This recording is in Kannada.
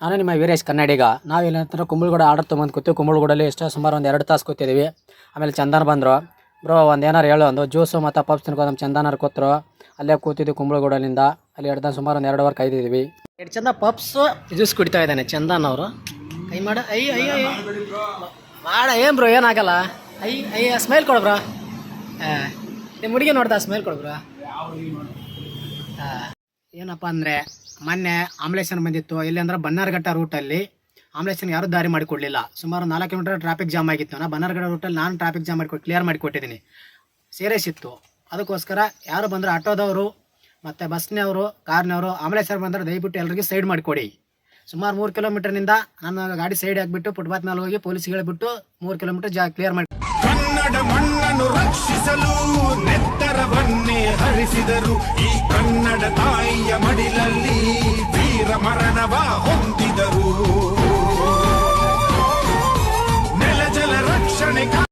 ನಾನು ನಿಮ್ಮ ವೀರೇಶ್ ಕನ್ನಡಿಗ. ನಾವು ಇಲ್ಲಿ ಅಂತಂದ್ರೆ ಕುಂಬಳಗೂಡ ಆರ್ಡರ್ ತೊಗೊಂಡು ಕೂತೀವಿ. ಕುಂಬಳಗೂಡಲ್ಲಿ ಎಷ್ಟೋ ಸುಮಾರು ಒಂದು 2 ತಾಸು ಕೂತಿದ್ದೀವಿ. ಆಮೇಲೆ ಚಂದನ್ ಬಂದರು. ಬ್ರೋ ಒಂದು ಏನಾರು ಹೇಳು ಒಂದು ಜ್ಯೂಸು ಮತ್ತು ಪಪ್ಸ್ ತಿನ್ಕೋ ನಮ್ಮ ಚಂದನವ್ರು ಕೂತರು. ಅಲ್ಲೇ ಕೂತಿದ್ವಿ ಕುಂಬಳಗೂಡಲಿಂದ. ಅಲ್ಲಿ ಸುಮಾರು ಒಂದು 2 ಅವರ್ ಕಾಯ್ದಿದ್ದೀವಿ. ಎಷ್ಟು ಚಂದ ಪಪ್ಸು ಜ್ಯೂಸ್ ಕುಡಿತಾ ಇದ್ದಾನೆ ಚಂದನ್ ಅವರು. ಕೈ ಮಾಡ ಮಾಡ ಏನು ಬ್ರೋ ಏನಾಗಲ್ಲ. ಸ್ಮೈಲ್ ಕೊಡು ಬ್ರೋ. ನಿಮ್ಮ ಹುಡುಗಿ ನೋಡ್ತಾ ಸ್ಮೈಲ್ ಕೊಡು ಬ್ರೋ. ಏನಪ್ಪ ಅಂದರೆ ಮೊನ್ನೆ ಆಂಬ್ಯುಲೆನ್ಸ್ ಬಂದಿತ್ತು. ಎಲ್ಲಿ ಅಂದ್ರೆ ಬನ್ನಾರಘಟ್ಟ ರೂಟಲ್ಲಿ ಆಂಬ್ಯುಲೆನ್ಸ್ಗೆ ಯಾರೂ ದಾರಿ ಮಾಡಿಕೊಡಲಿಲ್ಲ. ಸುಮಾರು 4 ಕಿಲೋಮೀಟರ್ ಟ್ರಾಫಿಕ್ ಜಾಮ್ ಆಗಿತ್ತು. ನಾನು ಬನ್ನಾರಘಟ್ಟ ರೂಟಲ್ಲಿ ನಾನು ಟ್ರಾಫಿಕ್ ಜಾಮ್ ಕ್ಲಿಯರ್ ಮಾಡಿಕೊಟ್ಟಿದ್ದೀನಿ. ಸೀರಿಯಸ್ ಇತ್ತು. ಅದಕ್ಕೋಸ್ಕರ ಯಾರು ಬಂದರೆ ಆಟೋದವರು ಮತ್ತು ಬಸ್ನವರು ಕಾರ್ನವರು ಆಂಬ್ಯುಲೆನ್ಸರ್ ಬಂದರೆ ದಯವಿಟ್ಟು ಎಲ್ಲರಿಗೂ ಸೈಡ್ ಮಾಡಿಕೊಡಿ. ಸುಮಾರು 3 ಕಿಲೋಮೀಟರ್ನಿಂದ ನನ್ನ ಗಾಡಿ ಸೈಡ್ ಆಗಿಬಿಟ್ಟು ಫುಟ್ಪಾತ್ ಮೇಲೆ ಹೋಗಿ ಪೊಲೀಸ್ಗೆ ಹೇಳಿಬಿಟ್ಟು 3 ಕಿಲೋಮೀಟರ್ ಕ್ಲಿಯರ್ ಮಾಡಿ. ಕನ್ನಡ ಮಣ್ಣನ್ನು ರಕ್ಷಿಸಲು ನೆತ್ತರವನ್ನೇ ಹರಿಸಿದರು. ಈ ಕನ್ನಡ ತಾಯಿಯ ಮಡಿಲಲ್ಲಿ ವೀರ ಮರಣವ